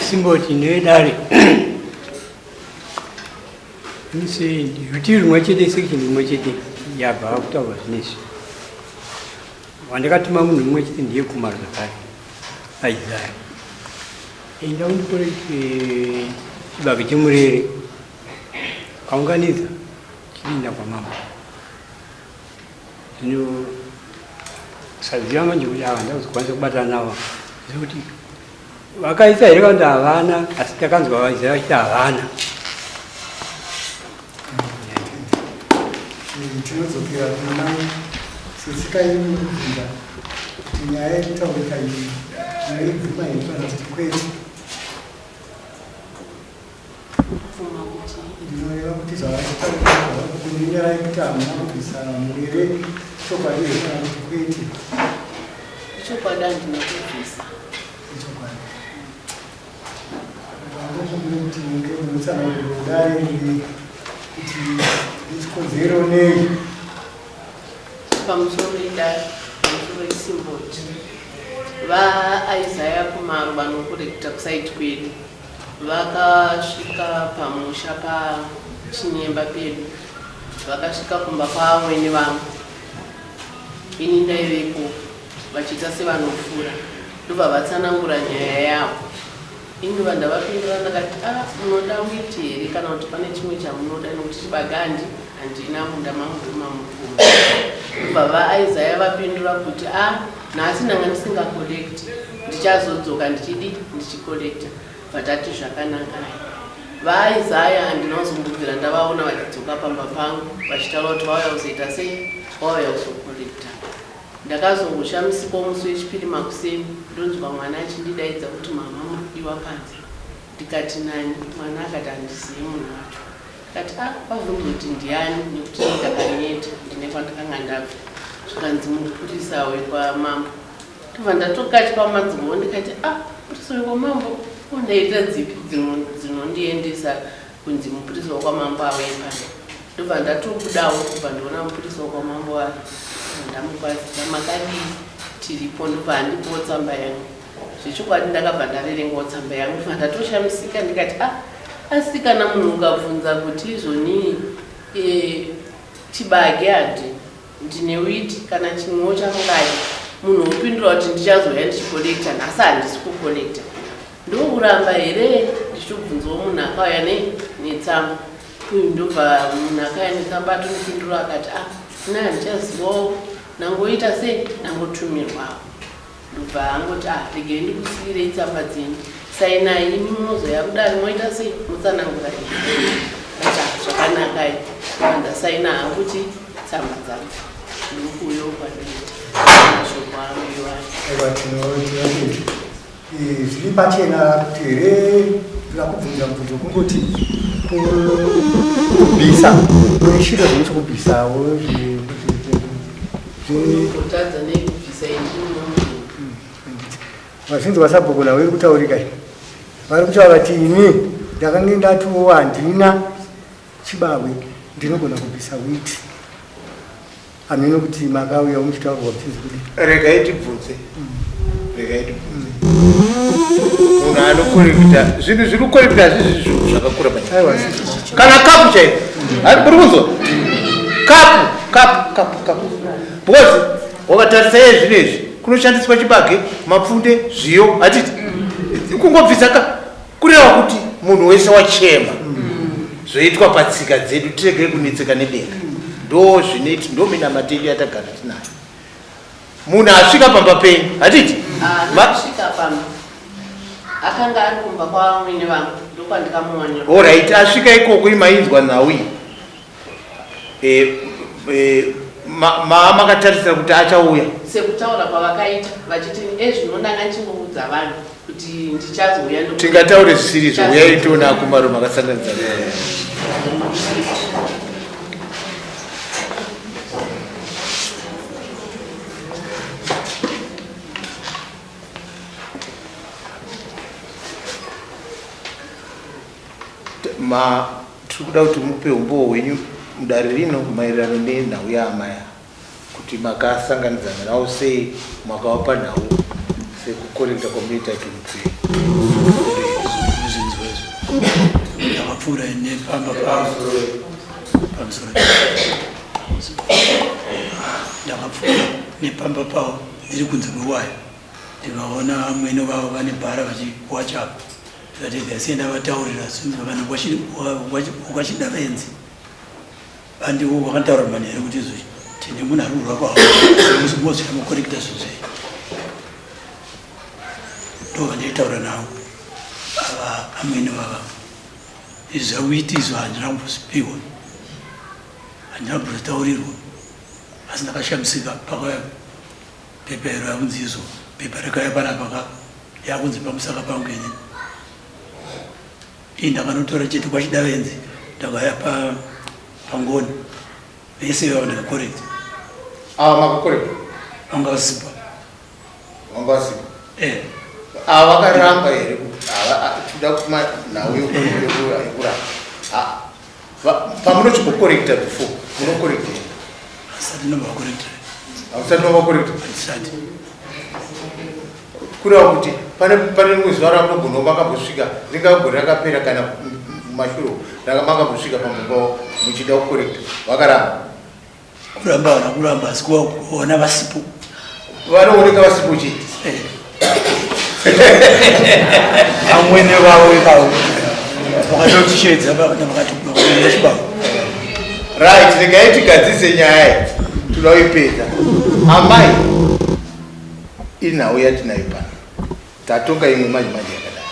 Simboti nedari. Nisi yutiru mwachete section mwachete ya bafuta business. Wandakatuma munhu mwachete ndiye kumara zakari. Aizai. Enda undikore chibage chemurere. Kaunganiza chilinda kwa mama. Zvino saziva manje kuti ava ndakuzokwanisa kubata navo zvokuti vakaisa here kana kuti havana asi takanzwa vaisa vachiti havana. Tinodzokera kuna setsika yenyu yekubvunza kuti nyaya yekutaurika iyi maibvuma yeipana kuti kwete ndinoreva kuti zvavataurika kuti nenyaya yekuti hamuna kubvisa murere chokwadi yeipana kuti kwete chokwadi handinakubvisa kuti munge munotsanangurwa kudai kuti ichikonzero nei pamusoro idai pamusoro isimboti vaisaya kumaro vanokureketa kusaiti kwedu vakasvika pamusha pachinyemba pedu vakasvika kumba kwavamweni vangu ini ndaivepo vachiita sevanofura ndobva vatsanangura nyaya yavo ini vandavapindura ndakati munoda uiti here kana kuti pane chimwe chamunoda nokuti chibagandi handina munda mamutuma mukuru ndobva vaisaya vapindura kuti nhasi ndanga ndisingakolekti ndichazodzoka ndichikolekta vatati zvakanaka vaisaya handinazombombira ndavaona vachidzoka pamba pangu vachitaura kuti vauya kuzoita sei vauya kuzokolekta ndakazongoshamisika musi wechipiri makuseni ndonzwa mwana achindidaidza kuti mama muridiwa panze ndikati nani mwana akati handizivi munhu wacho kati vavhunzoti ndiani nekuti ndakanyeta ndine kwandakanga ndabva zvikanzi mupurisa wekwamambo ndobva ndatokati pamadzimbo ndikati mupurisa wekwamambo undaita dzipi dzinondiendesa kunzi mupurisa wekwamambo auye pano ndobva ndatobudawo kubva ndiona mupurisa wekwamambo ari ndamukwazisa makadii tiripo ndobva handipowo tsamba yangu zvechokwadi ndakabva ndaverengawo tsamba yangu ndobva ndatoshamisika ndikati asi kana munhu ukabvunza kuti izvoni chibage handi ndine witi kana chimwewo chamungai munhu upindura kuti ndichazoya ndichikolekta nhasi handisi kukolekta ndokuramba here ndichitobvunzawo munhu akauya netsamba uyu ndobva munhu akauya netsamba atonipindura akati ina handichazivawo nangoita sei nangotumirwawo ndobva angoti regei ndikusikirei tsamba dzenyu sainai imi munozoya kudari moita sei mutsanangura zvakanaka andasaina hanguti tsamba dzangu ndokuyo kwadinoita mashoko angu zviri pachena kuti here ndakubvunza mubvunzo kungoti kubvisa ishiro zvine chokubvisawo kutadza nekubvisa vazhinji vasabhuku navo iri kutaurika vari kutaura kuti ini ndakange ndatiwo handina chibagwe ndinogona kubvisa witi hamino kuti makauya muchitaurwa kutinzi kudi regai tibvunze munhu anokorekta zvinhu zviri kukorekta hazvizvi zvinhu zvakakura maningi kana kapu chaipo ari kuri kuzwa kapu because wakatarisa ye zvino izvi kunoshandiswa chibage mapfunde zviyo hatiti kungobvisa kureva kuti munhu wese wachema zvoitwa patsika dzedu tiregere kunetseka nedenga ndo zvinoiti ndo minamateli yatagara tinayo munhu asvika pamba penyu hatiti asvika pamba akanga ari kumba kwavamwene vangu ndokwandikamuwanira oright asvika ikoko imainzwa nawi makatarisira kuti achauya sekutaura kwavakaita vachiti ezvinondanga ndichingoudza vanhu kuti ndichazouya tingataure zvisiri uyai tiona akumaro makasanganisa tiri kuda kuti mupe umbowo hwenyu mudare rino maererano nenhau yaamaya kuti makasanganidzana nawo sei makavapa nhau sekukorekta kwamunoita kuti mupei ndakapfuura nepamba pamusoro ndakapfuura nepamba pavo ndiri kunze kwewayo ndikaona mwene vavo vane bhara vachiwachapo tikati ndasienda vataurira kana ukachida venzi vandiwo vakataura manhere kuti izvi tine munhu ari kurwa kwavo mozi yamakorekta zvozve ndo vandaitaura navo ava amwene vava izvi zvauiti izvo handina kumbozvipiwa handina kumbozvitaurirwa asi ndakashamisika pepa iro yakunzi izvo pepa rekaya panapaka yakunzi pamusaka pangu ine indakanotora chete kwachida venzi ndakaya pangoni vese vavo ndakakorekta makakorekta vangasipa vakaramba here tida kuma nhau yekuramba pamunochikokorekta before munokorekta here asati novakorekta ausati novakorekta asati kureva kuti pane rimwe zuva ramunogona makambosvika ringagona rakapera kana mashuro makambosvika pambao muchida kukorekta vakaramba kuramba vana kuramba asi kuona vasipo vanooneka vasipo chiti amwene vavo ikavo vakatotichedza vakatoenda chibavo right regai tigadzise nyaya toda kuipedza amai inhau yatinayo pano tatonga imwe manje yakadai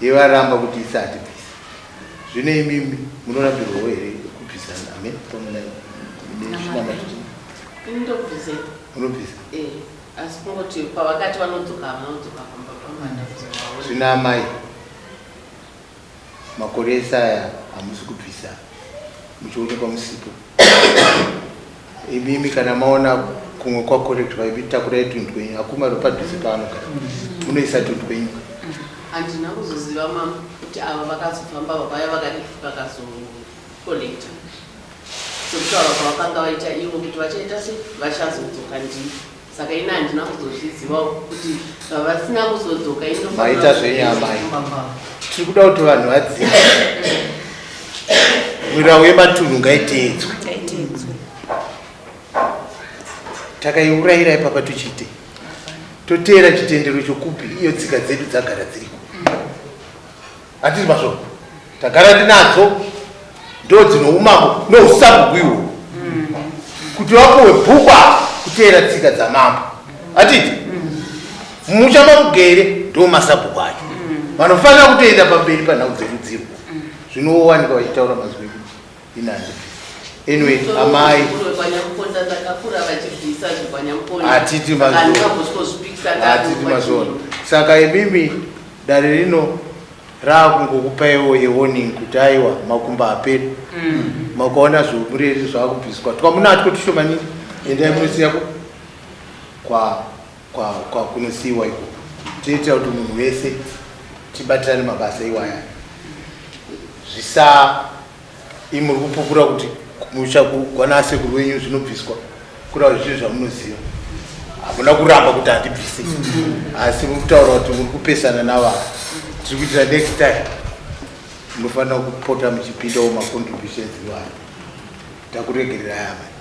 yevaramba kuti isati bvisa zvino imimi munorambirwawo here kubvisana amen munobvisa asi kungoti pavakati vanodzoka zvino amai makore esaya hamusi kubvisa muchionekwa musipo imimi kana maona kumwe kwakorektwa ibitakurai tunhu twenyu akumaro padhuze pavanogara munoisa tunhu twenyu handina kuzoziva mama kuti ava vakazofamba vavaya vakazokolekta sokutaura kwavakanga vaita ivo kuti vachaita se vachazodzoka ndii saka ina handina kuzozvizivawo kuti vasina kuzodzoka maita zvenyamai tiri kuda kuti vanhu vadzive mirau yematunhu ngaiteedzwe takaiurayira ipapa tuchiite toteera chitendero chokupi iyo tsika dzedu dzagara dziriko hatisi mazvo tagara tinadzo ndo dzino umambo nousabugwiwo kuti vapuwe bhukwa kuteera tsika dzamambo hatiti muchama mugere ndo masabhuku acho vanofanira kutoenda pamberi panhau dzerudziro zvinowanika vachitaura mazwi ekuti inandi anyway amai hatiti mazona saka imimi dare rino raakungokupaiwo yewarning kuti aiwa makumba apera makaona zvomureri zvakubviswa twamunatwo tushomanini endai munosiyapo kwa kunosiyiwa iko toitira kuti munhu wese tibatirane mabasa iwaya zvisa imuri kupupura kuti muchakugwana sekuru wenyu zvinobviswa kura zvinhu zvamunoziva hamuna kuramba kuti handibvise asi muri kutaura kuti muri kupesana navanhu tiri kuitira next time munofanira kupota muchipindawo macontributions iwaya takuregererai amai